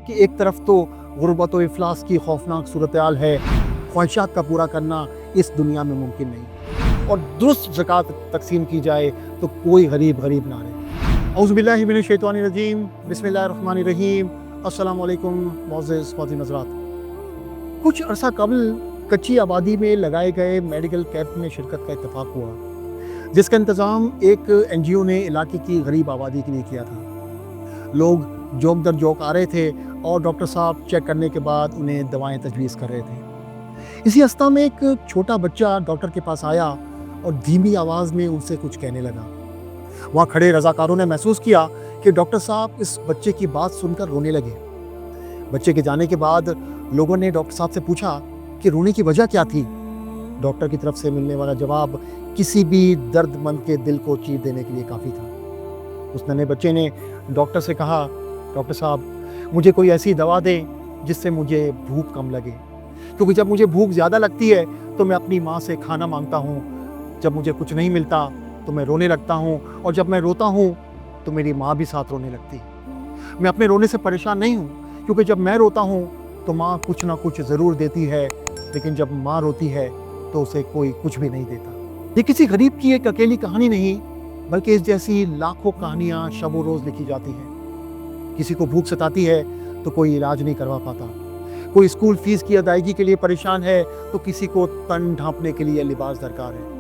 کہ ایک طرف تو غربت و افلاس کی خوفناک صورتحال ہے، خواہشات کا پورا کرنا اس دنیا میں ممکن نہیں، اور درست زکوٰۃ تقسیم کی جائے تو کوئی غریب نہ رہے۔ اعوذ باللہ من الشیطان الرجیم، بسم اللہ الرحمن الرحیم۔ السلام علیکم معزز خواتین حضرات۔ کچھ عرصہ قبل کچی آبادی میں لگائے گئے میڈیکل کیمپ میں شرکت کا اتفاق ہوا، جس کا انتظام ایک NGO نے علاقے کی غریب آبادی کے لیے کیا تھا۔ لوگ جوک در جوک آ رہے تھے اور ڈاکٹر صاحب چیک کرنے کے بعد انہیں دوائیں تجویز کر رہے تھے۔ اسی اسنا میں ایک چھوٹا بچہ ڈاکٹر کے پاس آیا اور دھیمی آواز میں ان سے کچھ کہنے لگا۔ وہاں کھڑے رضاکاروں نے محسوس کیا کہ ڈاکٹر صاحب اس بچے کی بات سن کر رونے لگے۔ بچے کے جانے کے بعد لوگوں نے ڈاکٹر صاحب سے پوچھا کہ رونے کی وجہ کیا تھی۔ ڈاکٹر کی طرف سے ملنے والا جواب کسی بھی درد مند کے دل کو چیر دینے کے لیے کافی تھا۔ اس ننھے بچے نے ڈاکٹر سے کہا، ڈاکٹر صاحب مجھے کوئی ایسی دوا دیں جس سے مجھے بھوک کم لگے، کیونکہ جب مجھے بھوک زیادہ لگتی ہے تو میں اپنی ماں سے کھانا مانگتا ہوں، جب مجھے کچھ نہیں ملتا تو میں رونے لگتا ہوں، اور جب میں روتا ہوں تو میری ماں بھی ساتھ رونے لگتی ہے۔ میں اپنے رونے سے پریشان نہیں ہوں، کیونکہ جب میں روتا ہوں تو ماں کچھ نہ کچھ ضرور دیتی ہے، لیکن جب ماں روتی ہے تو اسے کوئی کچھ بھی نہیں دیتا۔ یہ کسی غریب کی ایک اکیلی کہانی نہیں، بلکہ اس جیسی لاکھوں کہانیاں شب و روز لکھی جاتی ہیں۔ کسی کو بھوک ستاتی ہے تو کوئی علاج نہیں کروا پاتا، کوئی اسکول فیس کی ادائیگی کے لیے پریشان ہے تو کسی کو تن ڈھانپنے کے لیے لباس درکار ہے۔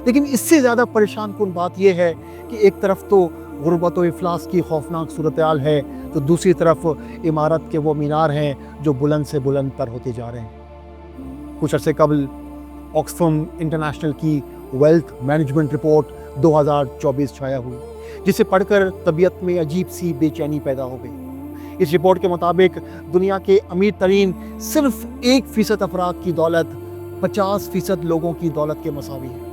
لیکن اس سے زیادہ پریشان کن بات یہ ہے کہ ایک طرف تو غربت و افلاس کی خوفناک صورتحال ہے، تو دوسری طرف عمارت کے وہ مینار ہیں جو بلند سے بلند تر ہوتے جا رہے ہیں۔ کچھ عرصے قبل آکسفم انٹرنیشنل کی ویلتھ مینجمنٹ رپورٹ 2024 شائع ہوئی، جسے پڑھ کر طبیعت میں عجیب سی بے چینی پیدا ہو گئی۔ اس رپورٹ کے مطابق دنیا کے امیر ترین صرف 1% افراد کی دولت 50% لوگوں کی دولت کے مساوی ہے۔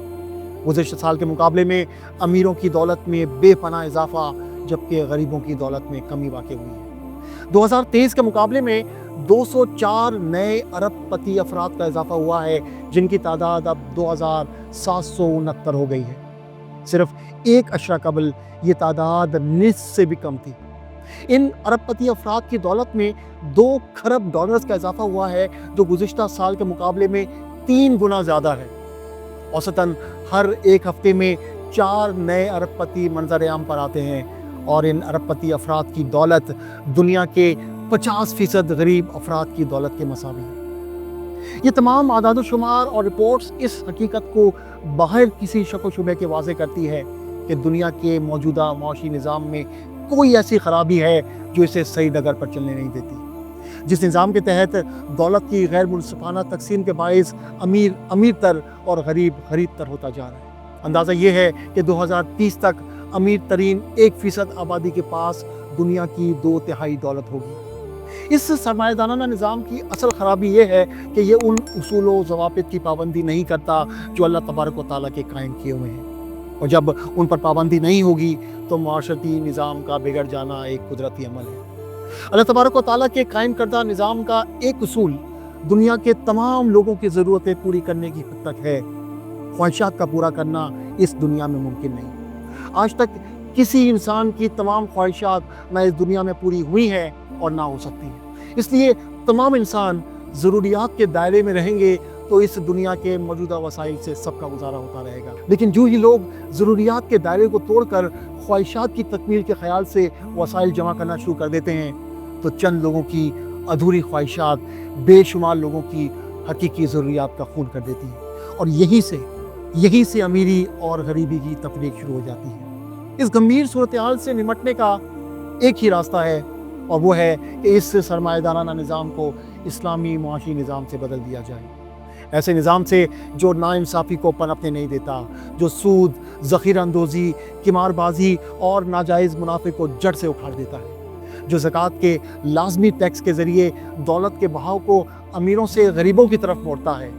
گزشتہ سال کے مقابلے میں امیروں کی دولت میں بے پناہ اضافہ، جبکہ غریبوں کی دولت میں کمی واقع ہوئی ہے۔ 2023 کے مقابلے میں 204 نئے ارب پتی افراد کا اضافہ ہوا ہے، جن کی تعداد اب 2769 ہو گئی ہے۔ صرف ایک عشرہ قبل یہ تعداد نصف سے بھی کم تھی۔ ان ارب پتی افراد کی دولت میں 2 کھرب ڈالرز کا اضافہ ہوا ہے، جو گزشتہ سال کے مقابلے میں 3 گنا زیادہ ہے۔ اوسطاً ہر ایک ہفتے میں 4 نئے ارب پتی منظر عام پر آتے ہیں، اور ان ارب پتی افراد کی دولت دنیا کے 50% غریب افراد کی دولت کے مساوی ہے۔ یہ تمام اعداد و شمار اور رپورٹس اس حقیقت کو بغیر کسی شک و شبہ کے واضح کرتی ہے کہ دنیا کے موجودہ معاشی نظام میں کوئی ایسی خرابی ہے جو اسے صحیح ڈگر پر چلنے نہیں دیتی۔ جس نظام کے تحت دولت کی غیر منصفانہ تقسیم کے باعث امیر امیر تر اور غریب غریب تر ہوتا جا رہا ہے۔ اندازہ یہ ہے کہ 2030 تک امیر ترین 1% آبادی کے پاس دنیا کی 2/3 دولت ہوگی۔ اس سرمایہ دارانہ نظام کی اصل خرابی یہ ہے کہ یہ ان اصول و ضوابط کی پابندی نہیں کرتا جو اللہ تبارک و تعالیٰ کے قائم کیے ہوئے ہیں، اور جب ان پر پابندی نہیں ہوگی تو معاشرتی نظام کا بگڑ جانا ایک قدرتی عمل ہے۔ اللہ تبارک و تعالیٰ کے قائم کردہ نظام کا ایک اصول دنیا کے تمام لوگوں کی ضرورتیں پوری کرنے کی حد تک ہے، خواہشات کا پورا کرنا اس دنیا میں ممکن نہیں۔ آج تک کسی انسان کی تمام خواہشات نہ اس دنیا میں پوری ہوئی ہیں اور نہ ہو سکتی ہیں۔ اس لیے تمام انسان ضروریات کے دائرے میں رہیں گے تو اس دنیا کے موجودہ وسائل سے سب کا گزارا ہوتا رہے گا۔ لیکن جو ہی لوگ ضروریات کے دائرے کو توڑ کر خواہشات کی تکمیل کے خیال سے وسائل جمع کرنا شروع کر دیتے ہیں، تو چند لوگوں کی ادھوری خواہشات بے شمار لوگوں کی حقیقی ضروریات کا خون کر دیتی ہیں، اور یہی سے امیری اور غریبی کی تفریق شروع ہو جاتی ہے۔ اس گمبھیر صورتحال سے نمٹنے کا ایک ہی راستہ ہے، اور وہ ہے کہ اس سرمایہ دارانہ نظام کو اسلامی معاشی نظام سے بدل دیا جائے۔ ایسے نظام سے جو ناانصافی کو پنپنے نہیں دیتا، جو سود، ذخیرہ اندوزی، قمار بازی اور ناجائز منافع کو جڑ سے اکھاڑ دیتا ہے، جو زکوٰۃ کے لازمی ٹیکس کے ذریعے دولت کے بہاؤ کو امیروں سے غریبوں کی طرف موڑتا ہے۔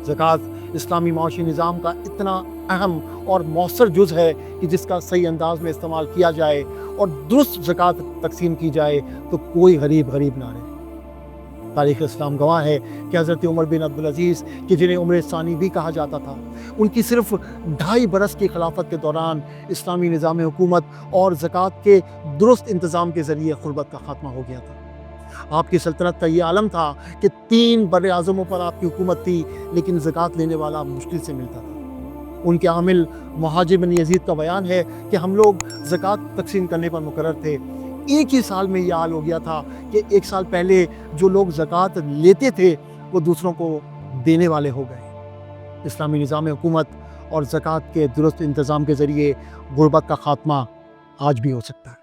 زکوٰۃ اسلامی معاشی نظام کا اتنا اہم اور مؤثر جز ہے کہ جس کا صحیح انداز میں استعمال کیا جائے اور درست زکوٰۃ تقسیم کی جائے تو کوئی غریب نہ رہے۔ تاریخ اسلام گواہ ہے کہ حضرت عمر بن عبدالعزیز کہ جنہیں عمر ثانی بھی کہا جاتا تھا، ان کی صرف 2.5 برس کی خلافت کے دوران اسلامی نظام حکومت اور زکوٰۃ کے درست انتظام کے ذریعے غربت کا خاتمہ ہو گیا تھا۔ آپ کی سلطنت کا یہ عالم تھا کہ 3 بر اعظموں پر آپ کی حکومت تھی، لیکن زکوٰۃ لینے والا مشکل سے ملتا تھا۔ ان کے عامل مہاجر بن یزید کا بیان ہے کہ ہم لوگ زکوٰۃ تقسیم کرنے پر مقرر تھے، ایک ہی سال میں یہ حال ہو گیا تھا کہ 1 سال پہلے جو لوگ زکوٰۃ لیتے تھے وہ دوسروں کو دینے والے ہو گئے۔ اسلامی نظام حکومت اور زکوٰۃ کے درست انتظام کے ذریعے غربت کا خاتمہ آج بھی ہو سکتا ہے۔